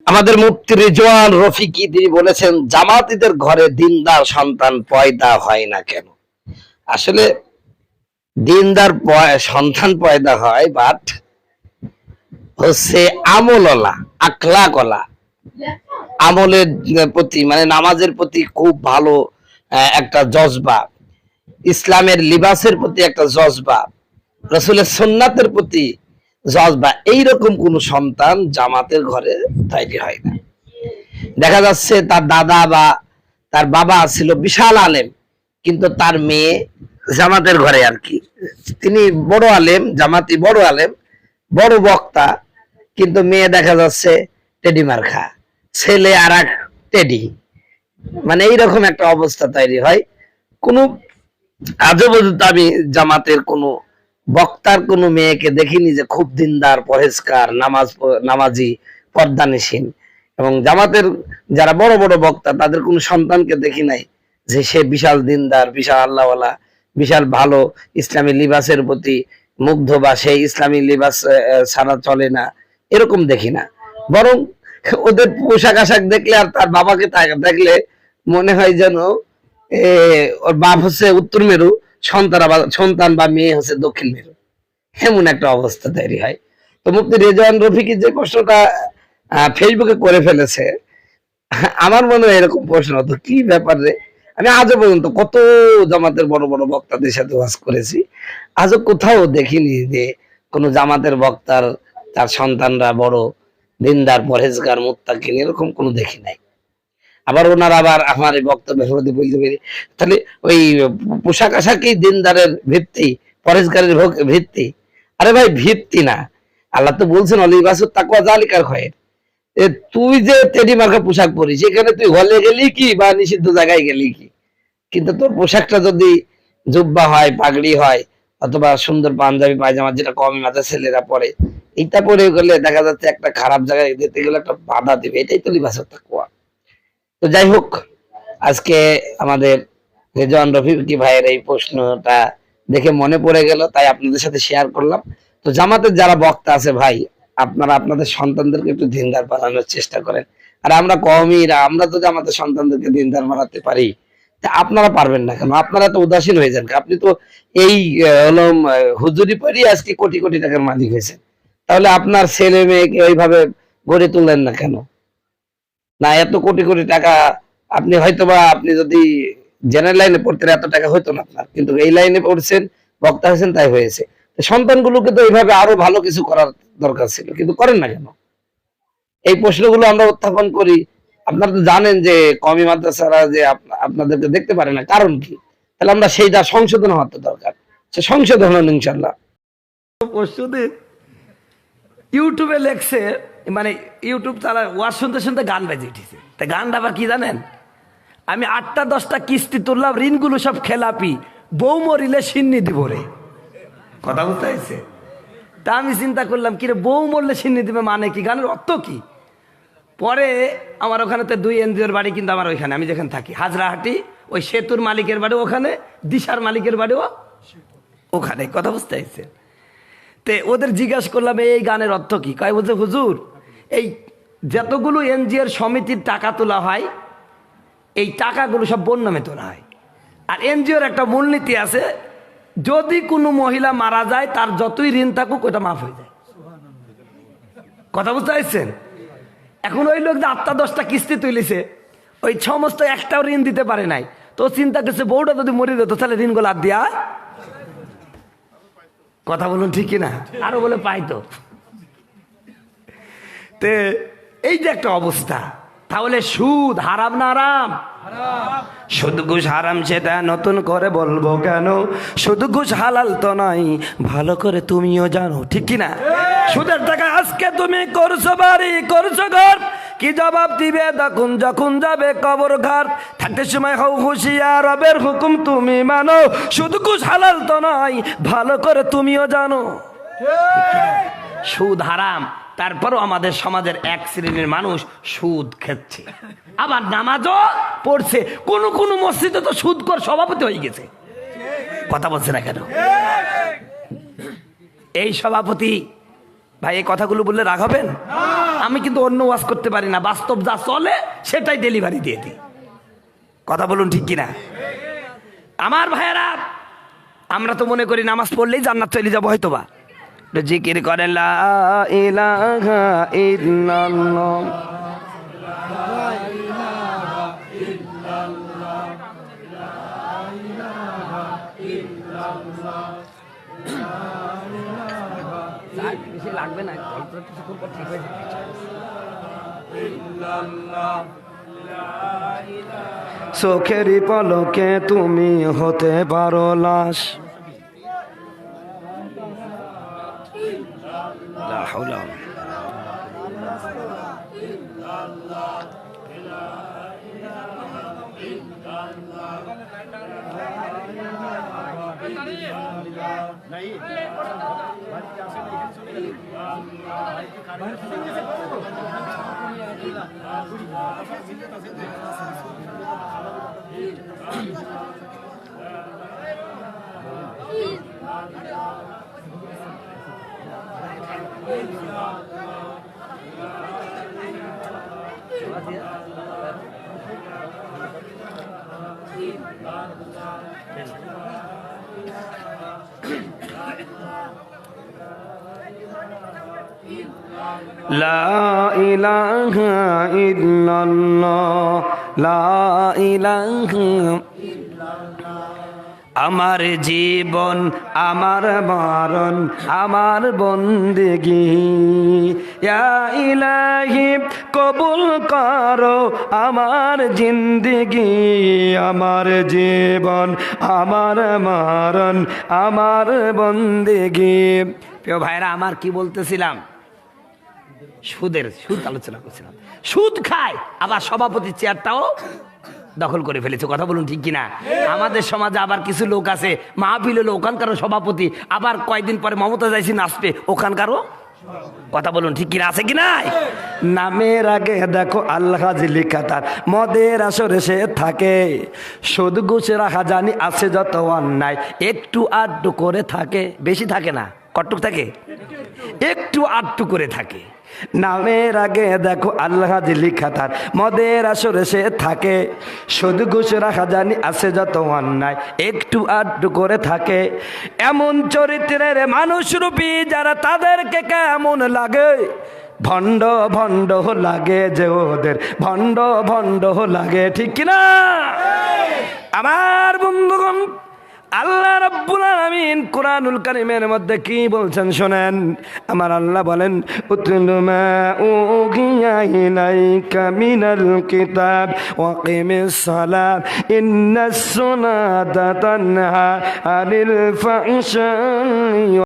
আমাদের মুফতি রিজওয়ান রফিকি তিনি বলেছেন, জামাতিদের ঘরে দিনদার সন্তান পয়দা হয় না কেন? আসলে দিনদার সন্তান পয়দা হয়, বাট হচ্ছে আমলওয়ালা, আখলাকওয়ালা, আমলের প্রতি মানে নামাজের প্রতি খুব ভালো একটা জজবা, ইসলামের লিবাসের প্রতি একটা জজবা, রাসূলের সুন্নাতের প্রতি জজবা, এইরকম কোন সন্তান জামাতের ঘরে তৈরি হয় না। দেখা যাচ্ছে তার দাদা বা তার বাবা ছিল বিশাল আলেম, কিন্তু তার মেয়ে জামাতের ঘরে আর কি, তিনি বড় আলেম, জামাতি বড় আলেম, বড় বক্তা, কিন্তু মেয়ে দেখা যাচ্ছে টেডি মার্কা, ছেলে আর এক টেডি, মানে এইরকম একটা অবস্থা তৈরি হয়। কোনো আজও পর্যন্ত আমি জামাতের কোনো বক্তার কোনো মেয়েকে দেখিনি যে খুব দিনদার, পরেজগার, নামাজি, পর্দানিসীন। এবং জামাতের যারা বড় বড় বক্তা তাদের কোনো সন্তানকে দেখি নাই যে সে বিশাল দিনদার, বিশাল আল্লাহওয়ালা, বিশাল ভালো, ইসলামী লিবাসের প্রতি মুগ্ধ, বা সেই ইসলামী লিবাস ছাড়া চলে না, এরকম দেখি না। বরং ওদের পোশাক আশাক দেখলে আর তার বাবাকে দেখলে মনে হয় যেন ওর বাপ হচ্ছে উত্তর মেরু, সন্তান বা মেয়ে হচ্ছে দক্ষিণ মেরু, এমন একটা অবস্থা তৈরি হয়। তো মুফতি রিজওয়ান রফিকি যে প্রশ্নটা ফেসবুকে করে ফেলেছে, আমার মনে হয় এরকম প্রশ্ন তো কি ব্যাপার রে, আমি আজও পর্যন্ত কত জামাতের বড় বড় বক্তাদের সাথে ওয়াজ করেছি, আজও কোথাও দেখিনি যে কোন জামাতের বক্তার তার সন্তানরা বড় দিনদার, পরেজগার, মুত্তাকিন, এরকম কোনো দেখি নাই। আবার ওনারা আবার আমার এই বক্তব্য বলতে পারি, তাহলে ওই পোশাক আশাকই দিনদারের ভিত্তি, পরেজগারের ভিত্তি? আরে ভাই, ভিত্তি না। আল্লাহ তো বলছেন অলিবাসুত তাকওয়া যালিকাল খায়র। তুই যে টেডি মার্কা পোশাক পরিস, এখানে তুই হলে গেলি কি বা নিষিদ্ধ জায়গায় গেলি কি? কিন্তু তোর পোশাকটা যদি জুব্বা হয়, পাগড়ি হয়, অথবা সুন্দর পাঞ্জাবি পায়জামা, যেটা কমই মাঝে ছেলেরা পরে, এইটা পরে গেলে দেখা যাচ্ছে একটা খারাপ জায়গায় যেতে গেলে একটা বাধা দিবে, এটাই তো লিবাসুত তাকওয়া। তো যাই হোক, আজকে আমাদের রেজওয়ান রফিকি ভাইয়ের এই প্রশ্নটা দেখে মনে পড়ে গেল, তাই আপনাদের সাথে শেয়ার করলাম। তো জামাতের যারা বক্তা আছে ভাই, আপনারা আপনাদের সন্তানদেরকে একটু দিনদার বানানোর চেষ্টা করেন। আর আমরা কওমিরা, আমরা তো আমাদের সন্তানদেরকে দিনদার বানাতে পারি, তা আপনারা পারবেন না কেন? আপনারা তো উদাসীন হয়ে যান। আপনি তো এই হলো হুজুরি পড়ি আজকে কোটি কোটি টাকার মালিক হয়েছেন, তাহলে আপনার ছেলে মেয়েকে ওইভাবে গড়ে তুললেন না কেন? না, এত কোটি কোটি টাকা আপনি হয়তোবা, আপনি যদি জেনারেল লাইনে পড়তেন এত টাকা হইতো না আপনার, কিন্তু এই লাইনে পড়ছেন, বক্তা হয়েছেন, তাই হয়েছে। সন্তানগুলোকে তো এইভাবে আরো ভালো কিছু করার দরকার ছিল, কিন্তু করেন না কেন? এই প্রশ্নগুলো আমরা উত্থাপন করি। আপনারা তো জানেন যে কওমি মাদ্রাসারা যে আপনাদেরকে দেখতে পারে না, কারণ কি? তাহলে আমরা সেইটা সংশোধন হওয়ার তো দরকার, সে সংশোধন হন ইনশাল্লাহ। পরশুদিন ইউটিউবে লেখছে, মানে ইউটিউব তারা ওয়াজ শুনতে শুনতে গান বেজে উঠেছে। তা গানটা আবার কি জানেন? আমি 8টা 10টা কিস্তি তুললাম, ঋণগুলো সব খেলাপি, বউ মরিলে সিন্নি দিব রে। কথা বুঝতে হয়েছে? তা আমি চিন্তা করলাম, কিরে বউ মরলে সিন্নি দিবে মানে কি, গানের অর্থ কি? পরে আমার ওখানে তো 2 এনজিওর বাড়ি, কিন্তু আমার ওইখানে আমি যেখানে থাকি হাজরাহাটি, ওই সেতুর মালিকের বাড়ি ওখানে, দিশার মালিকের বাড়িও ওখানে। কথা বুঝতে হয়েছে? তে ওদের জিজ্ঞাসা করলাম এই গানের অর্থ কি? কয় বলছে, হুজুর এই যতগুলো এনজিওর সমিতির টাকা তোলা হয়, এই টাকাগুলো সব বোন নামে তোলা হয়। আর এনজিওর একটা মূলনীতি আছে, যদি কোনো মহিলা মারা যায় তার যতই ঋণ থাকুক ওটা মাফ হয়ে যায়। কথা বুঝতে পারছেন? এখন ওই লোক যে 8টা 10টা কিস্তি তুলিছে, ওই সমস্ত একটাও ঋণ দিতে পারে নাই, তো চিন্তা করছে বউটা যদি মরে যেত তাহলে ঋণগুলো আর দিয়া। কথা বলুন ঠিক কিনা? আরো বলে পাইতো। তে এই যে একটা অবস্থা, তাহলে সুদ হারাম না হারাম? সুদ ঘুষ হারাম সেটা নতুন করে বলবো কেন? সুদ ঘুষ হালাল তো নয়, ভালো করে তুমিও জানো, ঠিক কিনা? সুদের টাকা আজকে তুমি করছো বাড়ি, করছো ঘর, কি জবাব দিবে তখন যখন যাবে কবর ঘর? থাকতে সময় হও হুঁশিয়ার, রবের হুকুম তুমি মানো, সুদ ঘুষ হালাল তো নয়, ভালো করে তুমিও জানো। সুদ হারাম, তারপরও আমাদের সমাজের এক শ্রেণীর মানুষ সুদ খেচ্ছে, আবার নামাজও পড়ছে। কোন কোন মসজিদে তো সুদখোর সভাপতি হয়ে গেছে। কথা বলছে না কেন? এই সভাপতি ভাই এই কথাগুলো বললে রাগ হবেন? আমি কিন্তু অন্য ওয়াজ করতে পারি না, বাস্তব যা চলে সেটাই ডেলিভারি দিয়ে দিই। কথা বলুন ঠিক কিনা? আমার ভাইয়েরা, আমরা তো মনে করি নামাজ পড়লেই জান্নাত চলে যাবো, হয়তো বা জিকির করেন লা ইলাহা ইল্লাল্লাহ। লাগবে না, ঠিক হয়ে যাবে। চোখেরই পলকে তুমি হতে পারো লাশ। লা হাওলা। লা ইলাহা ইল্লাল্লাহ, লা ইলাহা। আমার জীবন, আমার মরণ, আমার বন্দেগী, ইয়া ইলাহি কবুল করো আমার জিন্দেগি। আমার জীবন, আমার মরণ, আমার বন্দেগী। প্রিয় ভাইরা আমার, কি বলতেছিলাম? সুদ আলোচনা করছিলাম। সুদ খায়, আবার সভাপতির চেয়ারটাও দখল করে ফেলেছে। কথা বলুন ঠিক কিনা? আমাদের সমাজে আবার কিছু লোক আছে, মাহফিল হলো ওখানকারও সভাপতি, আবার কয়েকদিন পরে মমতা যাইছি নাচবে ওখানকারও। কথা বলুন ঠিক কিনা? আছে কিনা? নামের আগে দেখো আল্লাহ লেখা তার, মদের আসরে সে থাকে, সুদ ঘুষের হাজানি আছে যত অন্যায়, একটু আধটু করে থাকে, বেশি থাকে না। কটুক থাকে, একটু আধটু করে থাকে। নামের আগে দেখো আল্লাহ লেখা তার, মদের আসরে সে থাকে, সুদ ঘুষ রাখা জানি আছে যত অন্যায়, একটু আধটু করে থাকে। এমন চরিত্রের মানুষ রূপী যারা, তাদেরকে কেমন লাগে? ভণ্ড ভণ্ড লাগে যে ওদের, ভণ্ড ভণ্ড লাগে, ঠিক কিনা? আমার বন্ধুগণ, আল্লাহ রাব্বুল আলামিন কুরআনুল কারীমের মধ্যে কি বলছেন শোনেন। আমার আল্লাহ বলেন, উতলু মা উহিয়া ইলাইকা মিনাল কিতাব ওয়া কিমিস সালাত ইন্নাস সালাতা তানহা আনিল ফাহশাই